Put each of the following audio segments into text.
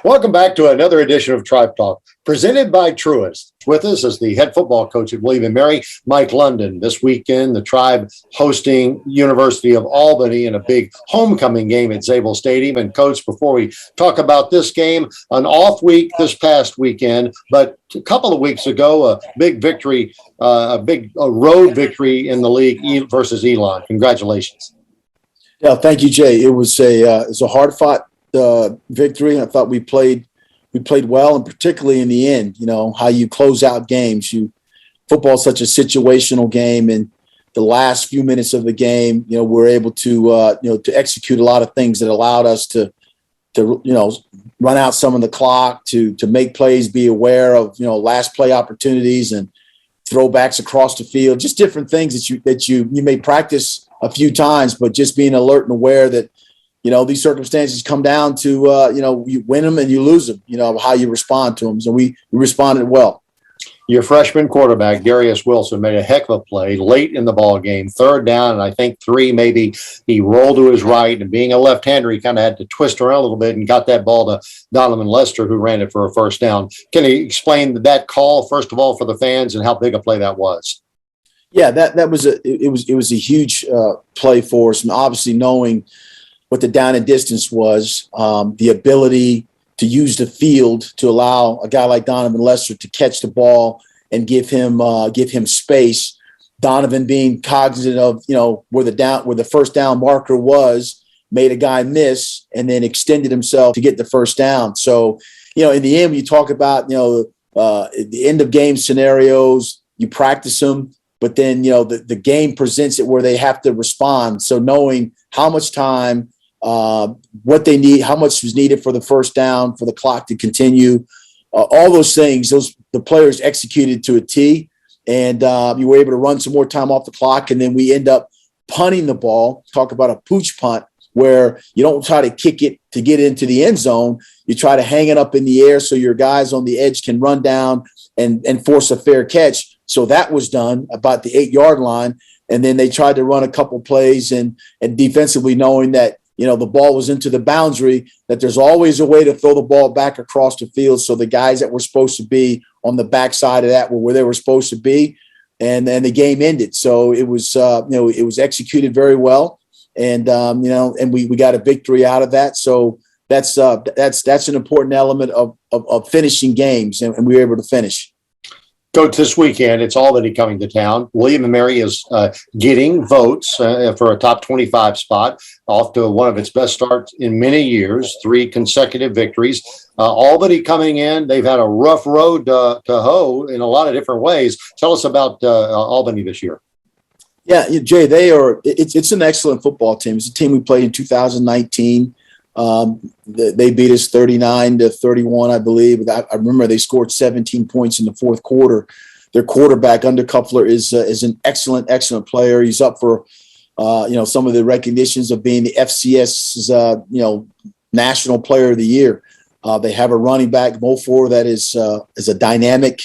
Welcome back to another edition of Tribe Talk, presented by Truist. With us is the head football coach at William & Mary, Mike London. This weekend, the Tribe hosting University of Albany in a big homecoming game at Zabel Stadium. And Coach, before we talk about this game, an off week this past weekend, but a couple of weeks ago, a big victory, a road victory in the league versus Elon. Congratulations. Yeah, thank you, Jay. It was a hard-fought victory. I thought we played well, and particularly in the end, you know, how you close out games. Football is such a situational game, and the last few minutes of the game, you know, we're able to to execute a lot of things that allowed us to run out some of the clock, to make plays, be aware of last play opportunities and throwbacks across the field, just different things that you may practice a few times, but just being alert and aware that these circumstances come down to, you win them and you lose them, how you respond to them. So we responded well. Your freshman quarterback, Darius Wilson, made a heck of a play late in the ball game, third down, and I think 3, maybe. He rolled to his right, and being a left-hander, he kind of had to twist around a little bit and got that ball to Donovan Lester, who ran it for a first down. Can you explain that call, first of all, for the fans and how big a play that was? Yeah, that was a huge play for us, and obviously knowing what the down and distance was, the ability to use the field to allow a guy like Donovan Lester to catch the ball and give him space. Donovan being cognizant of where the first down marker was, made a guy miss and then extended himself to get the first down. So in the end, when you talk about the end of game scenarios, you practice them, but then the game presents it where they have to respond. So knowing how much time, what they need, how much was needed for the first down, for the clock to continue, all those things, the players executed to a T, and you were able to run some more time off the clock, and then we end up punting the ball. Talk about a pooch punt, where you don't try to kick it to get into the end zone. You try to hang it up in the air so your guys on the edge can run down and force a fair catch. So that was done about the 8-yard line, and then they tried to run a couple plays and defensively knowing that the ball was into the boundary, that there's always a way to throw the ball back across the field. So the guys that were supposed to be on the backside of that were where they were supposed to be. And then the game ended. So it was, it was executed very well. And, and we got a victory out of that. So that's an important element of finishing games. And we were able to finish. Coach, this weekend, it's Albany coming to town. William & Mary is getting votes for a top 25 spot, off to one of its best starts in many years, 3 consecutive victories. Albany coming in, they've had a rough road to hoe in a lot of different ways. Tell us about Albany this year. Yeah, Jay, it's an excellent football team. It's a team we played in 2019. They beat us 39-31, I believe. I remember they scored 17 points in the fourth quarter. Their quarterback, Undercuffler, is an excellent player. He's up for some of the recognitions of being the FCS's National Player of the Year. They have a running back, Mofor, that is a dynamic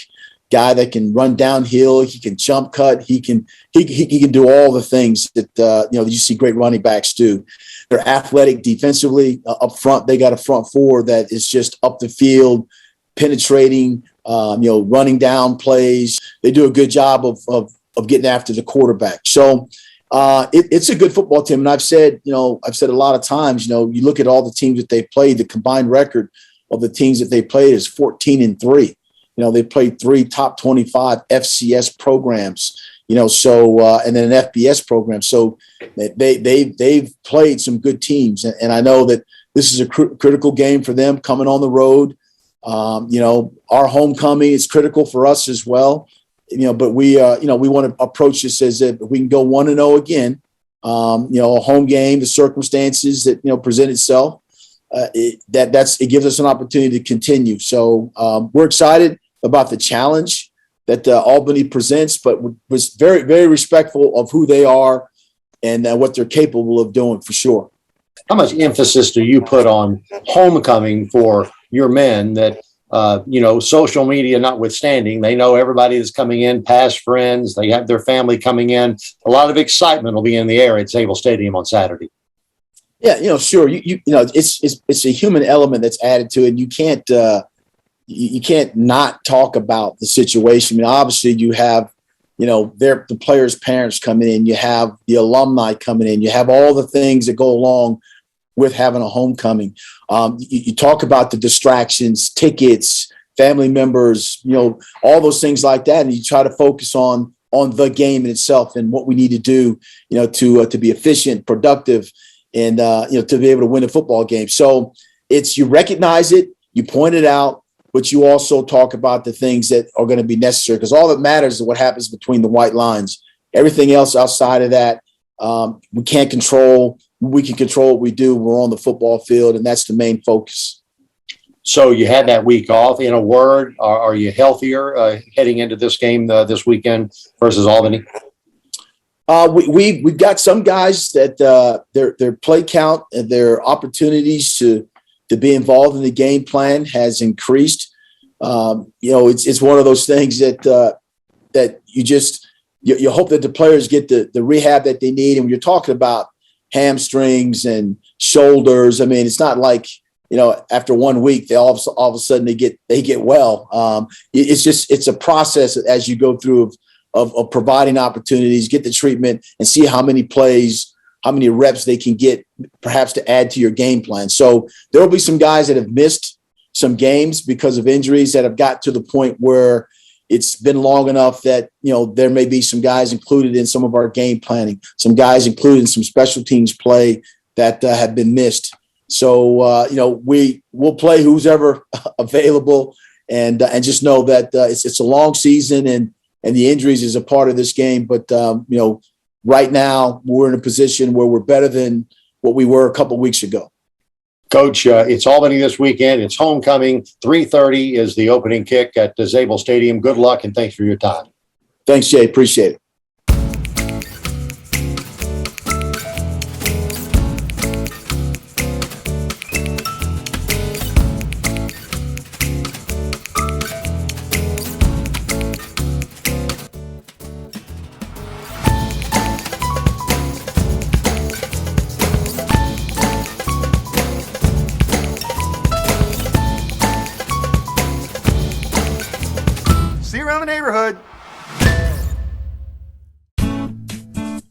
guy that can run downhill. He can jump cut. He can do all the things that you see great running backs do. They're athletic defensively. Up front, they got a front four that is just up the field, penetrating, running down plays. They do a good job of getting after the quarterback. So it's a good football team. And I've said a lot of times, you look at all the teams that they played, the combined record of the teams that they played is 14-3. They played 3 top 25 FCS programs, and then an FBS program. So they've played some good teams. And I know that this is a critical game for them coming on the road. Our homecoming is critical for us as well. But we want to approach this as if we can go 1-0 again. A home game, the circumstances that, present itself, it gives us an opportunity to continue. So we're excited about the challenge that Albany presents, but was very, very respectful of who they are, and what they're capable of doing for sure. How much emphasis do you put on homecoming for your men that, social media notwithstanding, they know everybody that's coming in, past friends, they have their family coming in. A lot of excitement will be in the air at Zabel Stadium on Saturday. Yeah, sure. It's a human element that's added to it. You can't not talk about the situation. I mean, obviously you have, the players' parents coming in, you have the alumni coming in, you have all the things that go along with having a homecoming. You talk about the distractions, tickets, family members, all those things like that. And you try to focus on the game in itself and what we need to do, to be efficient, productive, and, to be able to win a football game. So you recognize it, you point it out, but you also talk about the things that are going to be necessary, because all that matters is what happens between the white lines. Everything else outside of that, we can't control. We can control what we do. We're on the football field, and that's the main focus. So you had that week off. In a word, are you healthier heading into this game this weekend versus Albany? We've got some guys that their play count and their opportunities to be involved in the game plan has increased. It's one of those things that you hope that the players get the rehab that they need. And when you're talking about hamstrings and shoulders, I mean, it's not like, after 1 week, they all of a sudden they get well. It's a process as you go through of providing opportunities, get the treatment, and see how many plays, how many reps they can get, perhaps to add to your game plan. So there will be some guys that have missed some games because of injuries that have got to the point where it's been long enough that, there may be some guys included in some of our game planning, some guys included in some special teams play that have been missed. So, we'll play who's ever available, and just know that it's a long season, and the injuries is a part of this game. But, right now we're in a position where we're better than what we were a couple of weeks ago. Coach, it's Albany this weekend. It's homecoming. 3:30 is the opening kick at the Zabel Stadium. Good luck, and thanks for your time. Thanks, Jay. Appreciate it.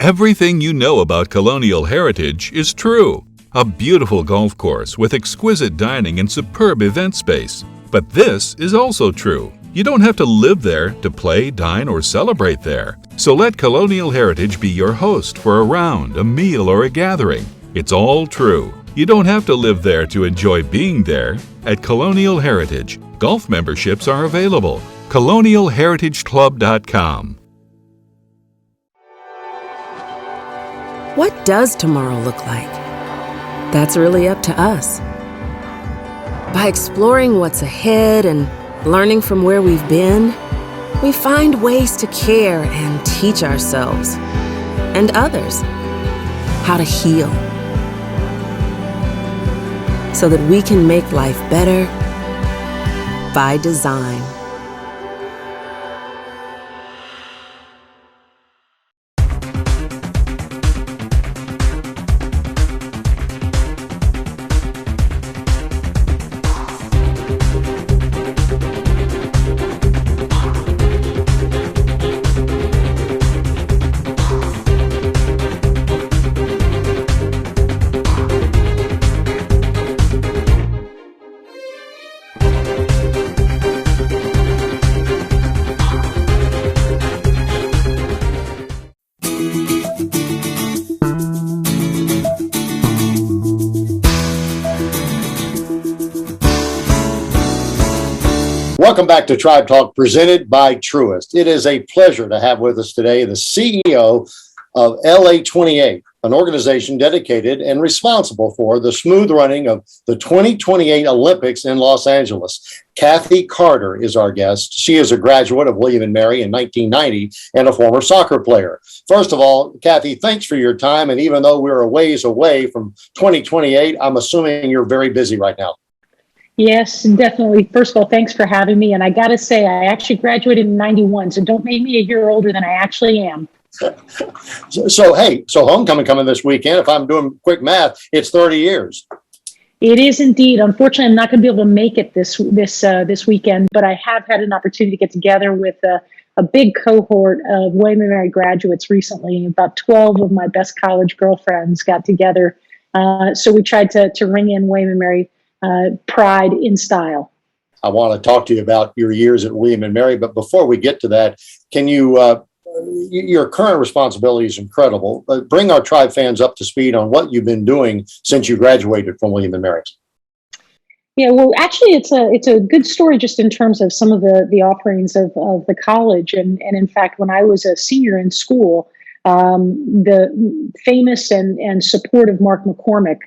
Everything you know about Colonial Heritage is true. A beautiful golf course with exquisite dining and superb event space. But this is also true. You don't have to live there to play, dine, or celebrate there. So let Colonial Heritage be your host for a round, a meal, or a gathering. It's all true. You don't have to live there to enjoy being there. At Colonial Heritage, golf memberships are available. ColonialHeritageClub.com. What does tomorrow look like? That's really up to us. By exploring what's ahead and learning from where we've been, we find ways to care and teach ourselves and others how to heal so that we can make life better by design. Welcome back to Tribe Talk, presented by Truist. It is a pleasure to have with us today the CEO of LA 28. an organization dedicated and responsible for the smooth running of the 2028 Olympics in Los Angeles. Kathy Carter is our guest. She is a graduate of William and Mary in 1990 and a former soccer player. First of all, Kathy, thanks for your time. And even though we're a ways away from 2028, I'm assuming you're very busy right now. Yes, definitely. First of all, thanks for having me. And I got to say, I actually graduated in 91, so don't make me a year older than I actually am. So homecoming coming this weekend. If I'm doing quick math, it's 30 years. It is indeed. Unfortunately, I'm not going to be able to make it this weekend, but I have had an opportunity to get together with a big cohort of William and Mary graduates recently. About 12 of my best college girlfriends got together. So we tried to ring in William and Mary pride in style. I want to talk to you about your years at William and Mary, but before we get to that, can you, your current responsibility is incredible. Bring our tribe fans up to speed on what you've been doing since you graduated from William and Mary. Yeah, well, actually, it's a good story just in terms of some of the offerings of the college. And in fact, when I was a senior in school, the famous and supportive Mark McCormick,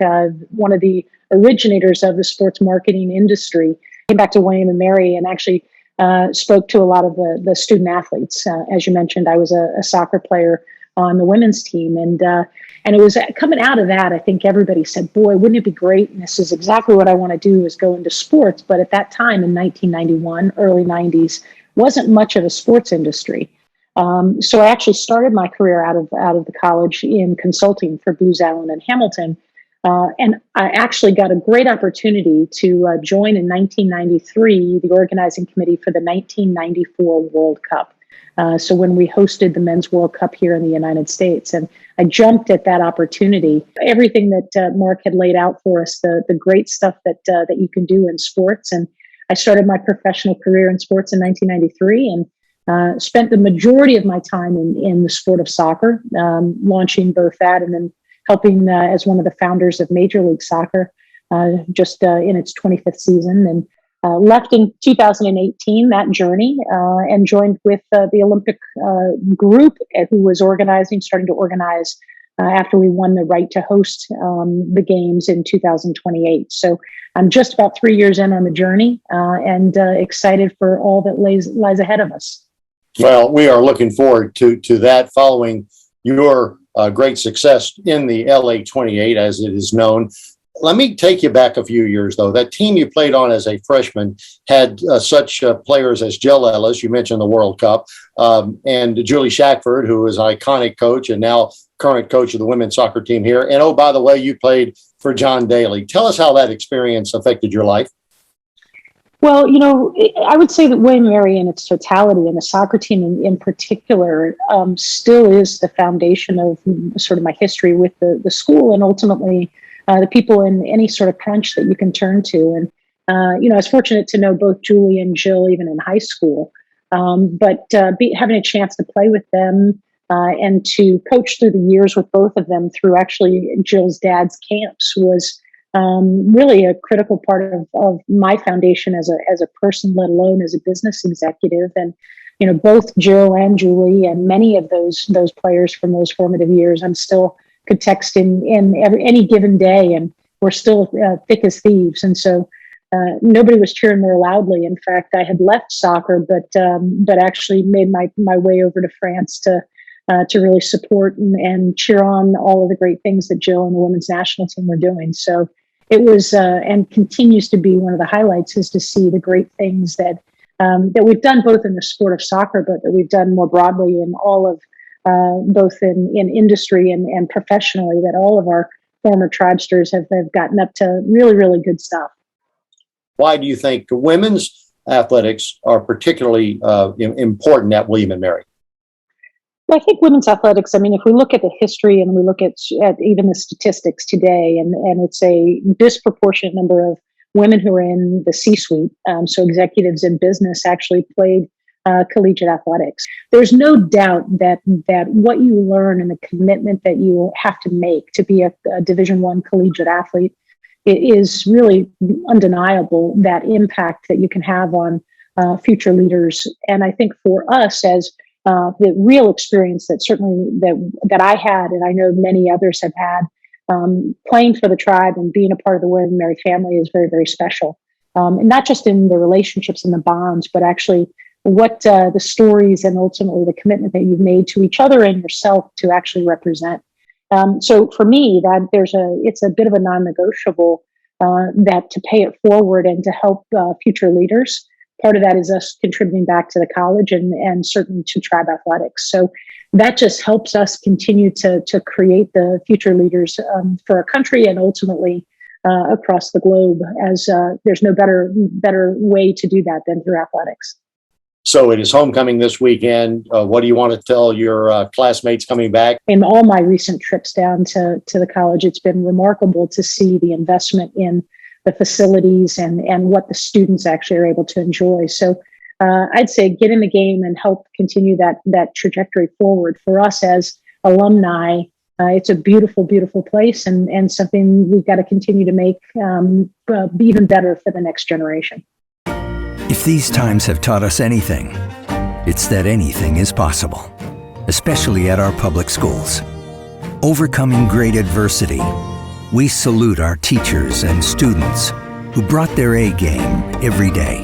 one of the originators of the sports marketing industry, came back to William and Mary and actually spoke to a lot of the student athletes. As you mentioned, I was a soccer player on the women's team, and it was coming out of that. I think everybody said, "Boy, wouldn't it be great?" And this is exactly what I want to do: is go into sports. But at that time, in 1991, early 90s, wasn't much of a sports industry. So I actually started my career out of the college in consulting for Booz Allen and Hamilton. And I actually got a great opportunity to join in 1993 the organizing committee for the 1994 World Cup. So when we hosted the Men's World Cup here in the United States, and I jumped at that opportunity. Everything that Mark had laid out for us, the great stuff that you can do in sports. And I started my professional career in sports in 1993 and spent the majority of my time in the sport of soccer, launching both that and then helping as one of the founders of Major League Soccer just in its 25th season, and left in 2018 that journey and joined with the Olympic group who was starting to organize after we won the right to host the games in 2028. So I'm just about 3 years in on the journey and excited for all that lies ahead of us. Well, we are looking forward to that following your great success in the LA 28, as it is known. Let me take you back a few years, though. That team you played on as a freshman had such players as Jill Ellis, you mentioned the World Cup, and Julie Shackford, who is an iconic coach and now current coach of the women's soccer team here. And oh, by the way, you played for John Daly. Tell us how that experience affected your life. Well, I would say that William and Mary in its totality and the soccer team in particular still is the foundation of sort of my history with the school and ultimately the people in any sort of crunch that you can turn to. And, I was fortunate to know both Julie and Jill even in high school, but having a chance to play with them and to coach through the years with both of them through actually Jill's dad's camps was really a critical part of my foundation as a person, let alone as a business executive. And, both Jill and Julie and many of those players from those formative years, I'm still could text in any given day, and we're still thick as thieves. And so nobody was cheering more loudly. In fact, I had left soccer, but actually made my way over to France to really support and cheer on all of the great things that Jill and the women's national team were doing. So it was and continues to be one of the highlights is to see the great things that we've done both in the sport of soccer, but that we've done more broadly in all of both in industry and professionally, that all of our former tribesters have gotten up to really, really good stuff. Why do you think women's athletics are particularly important at William and Mary? Well, I think women's athletics, if we look at the history and we look at even the statistics today, and it's a disproportionate number of women who are in the C-suite, so executives in business actually played collegiate athletics. There's no doubt that what you learn and the commitment that you have to make to be a Division I collegiate athlete, it is really undeniable, that impact that you can have on future leaders. And I think for us as the real experience that certainly that I had, and I know many others have had, playing for the tribe and being a part of the William and Mary family is very, very special. And not just in the relationships and the bonds, but actually what the stories and ultimately the commitment that you've made to each other and yourself to actually represent. So for me, that it's a bit of a non-negotiable that to pay it forward and to help future leaders. Part of that is us contributing back to the college and certainly to tribe athletics. So that just helps us continue to create the future leaders for our country and ultimately across the globe. As there's no better way to do that than through athletics. So it is homecoming this weekend. What do you want to tell your classmates coming back? In all my recent trips down to the college, it's been remarkable to see the investment in the facilities and what the students actually are able to enjoy. So I'd say get in the game and help continue that trajectory forward. For us as alumni, it's a beautiful, beautiful place and something we've got to continue to make even better for the next generation. If these times have taught us anything, it's that anything is possible, especially at our public schools. Overcoming great adversity, we salute our teachers and students who brought their A game every day.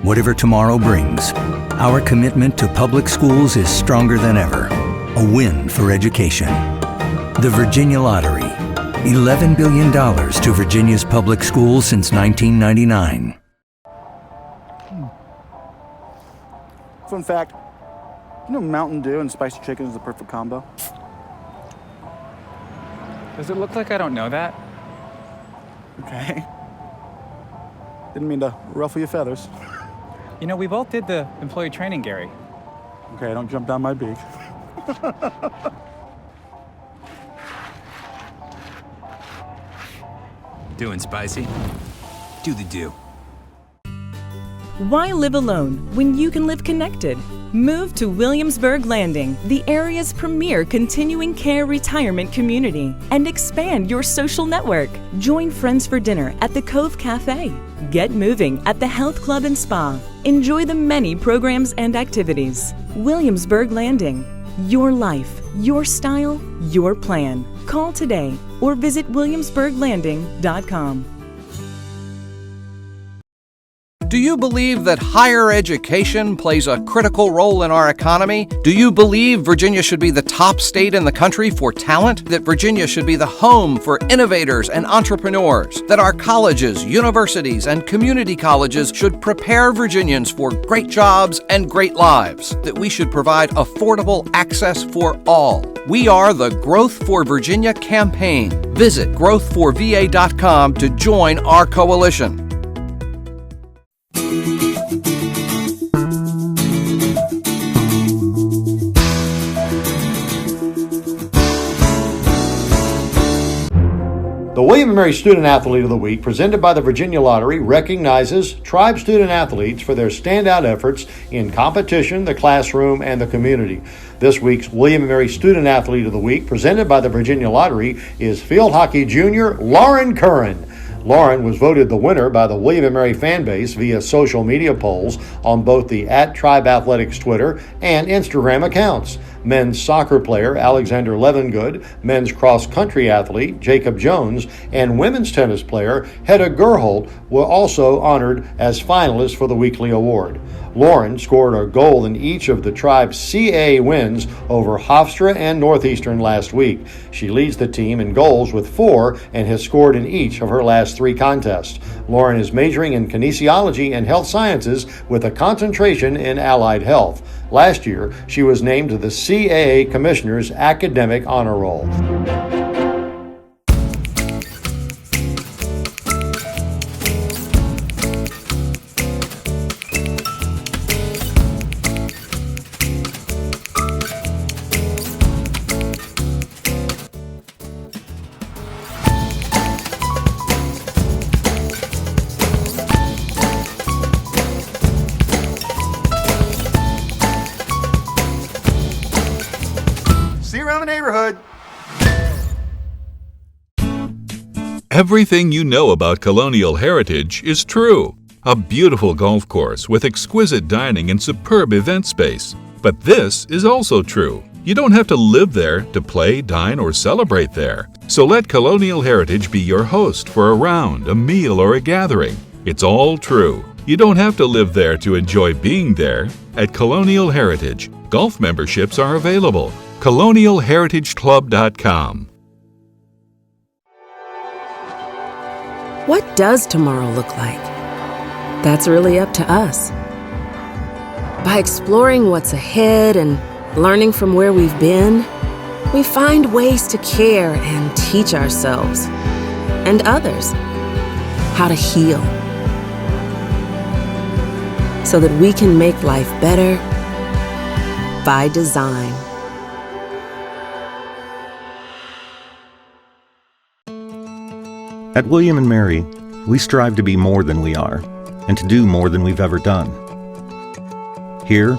Whatever tomorrow brings, our commitment to public schools is stronger than ever. A win for education. The Virginia Lottery. $11 billion to Virginia's public schools since 1999. Fun fact, Mountain Dew and spicy chicken is the perfect combo. Does it look like I don't know that? Okay. Didn't mean to ruffle your feathers. We both did the employee training, Gary. Okay, don't jump down my beak. Doing spicy? Do the do. Why live alone when you can live connected? Move to Williamsburg Landing, the area's premier continuing care retirement community, and expand your social network. Join friends for dinner at the Cove Cafe. Get moving at the Health Club and Spa. Enjoy the many programs and activities. Williamsburg Landing. Your life, your style, your plan. Call today or visit williamsburglanding.com. Do you believe that higher education plays a critical role in our economy? Do you believe Virginia should be the top state in the country for talent? That Virginia should be the home for innovators and entrepreneurs? That our colleges, universities, and community colleges should prepare Virginians for great jobs and great lives? That we should provide affordable access for all? We are the Growth for Virginia campaign. Visit growthforva.com to join our coalition. The William & Mary Student Athlete of the Week, presented by the Virginia Lottery, recognizes tribe student athletes for their standout efforts in competition, the classroom, and the community. This week's William & Mary Student Athlete of the Week, presented by the Virginia Lottery, is field hockey junior Lauren Curran. Lauren was voted the winner by the William & Mary fan base via social media polls on both the @Tribe Athletics Twitter and Instagram accounts. Men's soccer player Alexander Levengood, men's cross-country athlete Jacob Jones, and women's tennis player Hedda Gerhold were also honored as finalists for the weekly award. Lauren scored a goal in each of the tribe's CAA wins over Hofstra and Northeastern last week. She leads the team in goals with 4 and has scored in each of her last 3 contests. Lauren is majoring in kinesiology and health sciences with a concentration in allied health. Last year, she was named to the CAA Commissioner's Academic Honor Roll. Everything you know about colonial heritage is true. A beautiful golf course with exquisite dining and superb event space. But this is also true. You don't have to live there to play, dine, or celebrate there. So let Colonial Heritage be your host for a round, a meal, or a gathering. It's all true. You don't have to live there to enjoy being there. At Colonial Heritage, golf memberships are available. ColonialHeritageClub.com. What does tomorrow look like? That's really up to us. By exploring what's ahead and learning from where we've been, we find ways to care and teach ourselves and others how to heal so that we can make life better by design. At William & Mary, we strive to be more than we are and to do more than we've ever done. Here,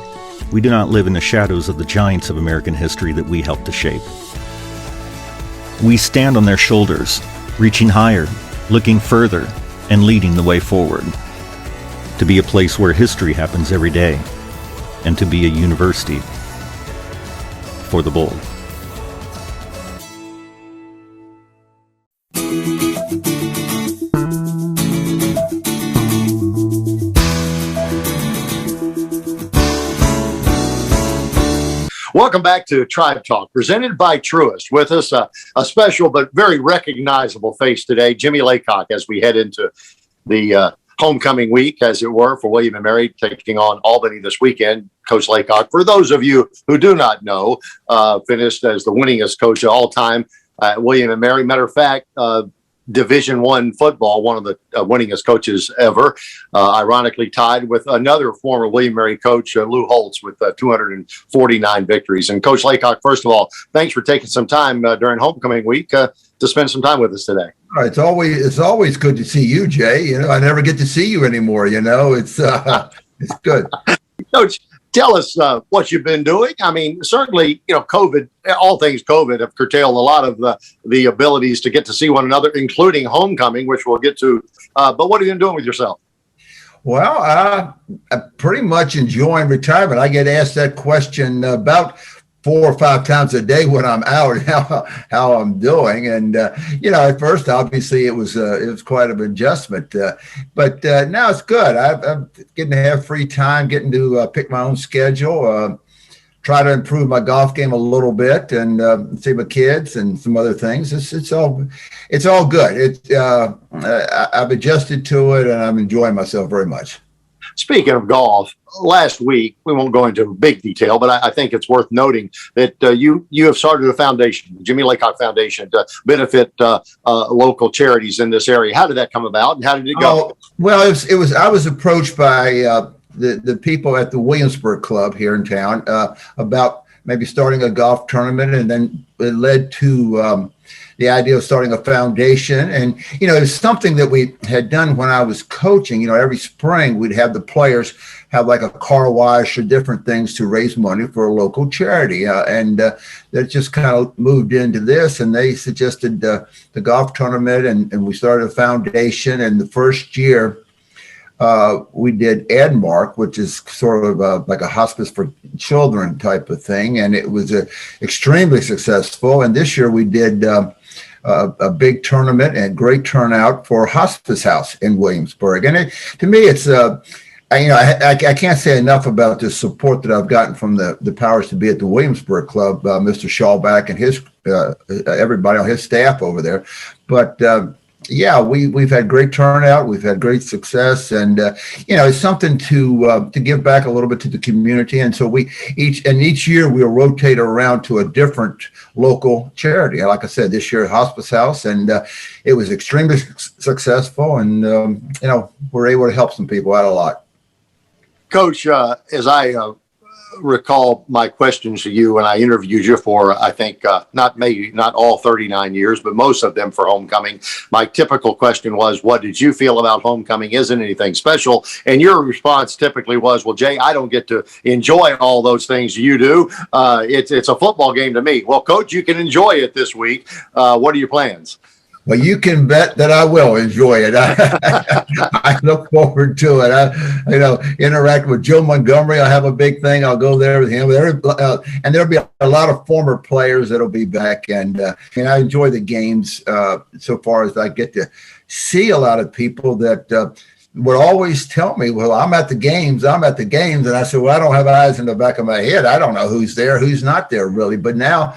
we do not live in the shadows of the giants of American history that we helped to shape. We stand on their shoulders, reaching higher, looking further, and leading the way forward. To be a place where history happens every day, and to be a university for the bold. Welcome back to Tribe Talk, presented by Truist. With us, a special but very recognizable face today, Jimmye Laycock, as we head into the homecoming week, as it were, for William & Mary, taking on Albany this weekend. Coach Laycock, for those of you who do not know, finished as the winningest coach of all time at William & Mary. Matter of fact, Division I football, one of the winningest coaches ever, ironically tied with another former William & Mary coach, Lou Holtz, with 249 victories. And Coach Laycock, first of all, thanks for taking some time during homecoming week to spend some time with us today. It's always good to see you, Jay. You know, I never get to see you anymore. You know, it's good. Coach, tell us what you've been doing. I mean, certainly, you know, COVID, all things COVID have curtailed a lot of the abilities to get to see one another, including homecoming, which we'll get to. But what have you been doing with yourself? Well, I'm pretty much enjoying retirement. I get asked that question about 4 or 5 times a day when I'm out, how I'm doing. And, you know, at first, obviously, it was quite an adjustment. But now it's good. I'm getting to have free time, getting to pick my own schedule, try to improve my golf game a little bit and see my kids and some other things. It's all good. I've adjusted to it and I'm enjoying myself very much. Speaking of golf, last week, we won't go into big detail, but I think it's worth noting that you have started a foundation, the Jimmye Laycock Foundation, to benefit local charities in this area. How did that come about and how did it go? Well, I was approached by the people at the Williamsburg Club here in town about maybe starting a golf tournament, and then it led to the idea of starting a foundation. And, you know, it's something that we had done when I was coaching. You know, every spring we'd have the players have like a car wash or different things to raise money for a local charity. And that just kind of moved into this, and they suggested the golf tournament, and we started a foundation. And the first year we did Edmark, which is sort of like a hospice for children type of thing. And it was extremely successful. And this year we did a big tournament and great turnout for Hospice House in Williamsburg. And to me, it's I can't say enough about the support that I've gotten from the powers to be at the Williamsburg Club, Mr. Shawback and his everybody on his staff over there. But yeah, we've had great turnout. We've had great success, and you know, it's something to give back a little bit to the community. And so each year we'll rotate around to a different local charity. Like I said, this year Hospice House, and it was extremely successful. And you know, we're able to help some people out a lot. Coach, as I recall my questions to you when I interviewed you for, I think, not all 39 years, but most of them for homecoming, my typical question was, what did you feel about homecoming? Isn't anything special? And your response typically was, well, Jay, I don't get to enjoy all those things you do. It's a football game to me. Well, Coach, you can enjoy it this week. What are your plans? Well, you can bet that I will enjoy it. I look forward to it. Interact with Joe Montgomery. I'll have a big thing. I'll go there with him. And there'll be a lot of former players that'll be back. And I enjoy the games so far as I get to see a lot of people that would always tell me, well, I'm at the games. And I said, well, I don't have eyes in the back of my head. I don't know who's there, who's not there really. But now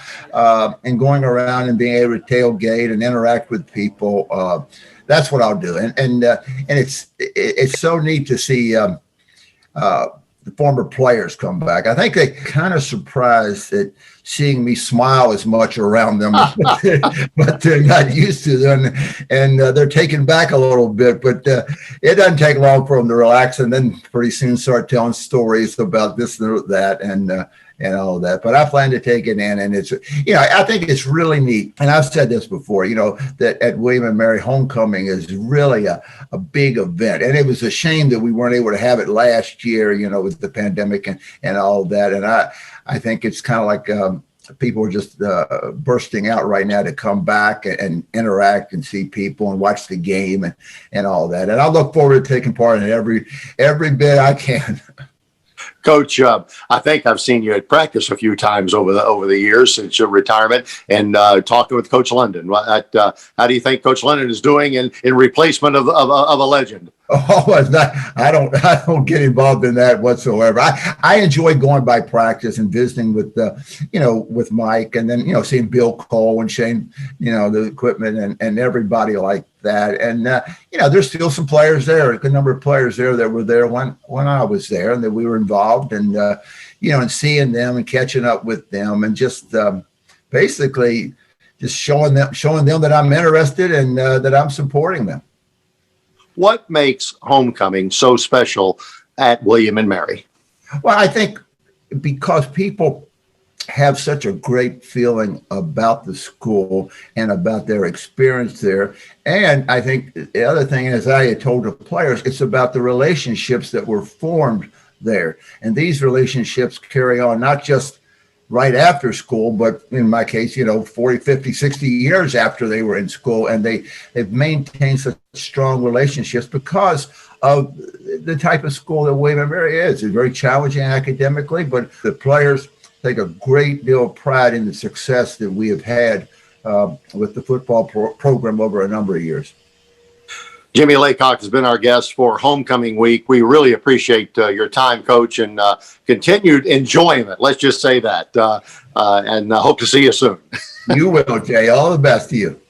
in going around and being able to tailgate and interact with people, that's what I'll do. And it's so neat to see the former players come back. I think they kind of surprised at seeing me smile as much around them, but they're not used to them, and they're taken back a little bit. But it doesn't take long for them to relax, and then pretty soon start telling stories about this and that, and all of that. But I plan to take it in, and it's, I think it's really neat. And I've said this before, that at William and Mary homecoming is really a big event. And it was a shame that we weren't able to have it last year, with the pandemic and all of that. And I think it's kind of like people are just bursting out right now to come back and interact and see people and watch the game and all that. And I look forward to taking part in every bit I can. Coach, I think I've seen you at practice a few times over the years since your retirement, and talking with Coach London. How do you think Coach London is doing in replacement of a legend? Oh, it's not. I don't get involved in that whatsoever. I enjoy going by practice and visiting with with Mike, and then seeing Bill Cole and Shane, the equipment and everybody like that. And there's still some players there, a good number of players there that were there when I was there, and that we were involved, and and seeing them and catching up with them, and just basically just showing them that I'm interested and that I'm supporting them. What makes homecoming so special at William and Mary? Well, I think because people have such a great feeling about the school and about their experience there. And I think the other thing, as I had told the players, it's about the relationships that were formed there. And these relationships carry on not just right after school, but in my case, 40, 50, 60 years after they were in school. And they've maintained such strong relationships because of the type of school that William and Mary is. It's very challenging academically, but the players take a great deal of pride in the success that we have had with the football program over a number of years. Jimmye Laycock has been our guest for Homecoming Week. We really appreciate your time, Coach, and continued enjoyment. Let's just say that. And hope to see you soon. You will, Jay. All the best to you.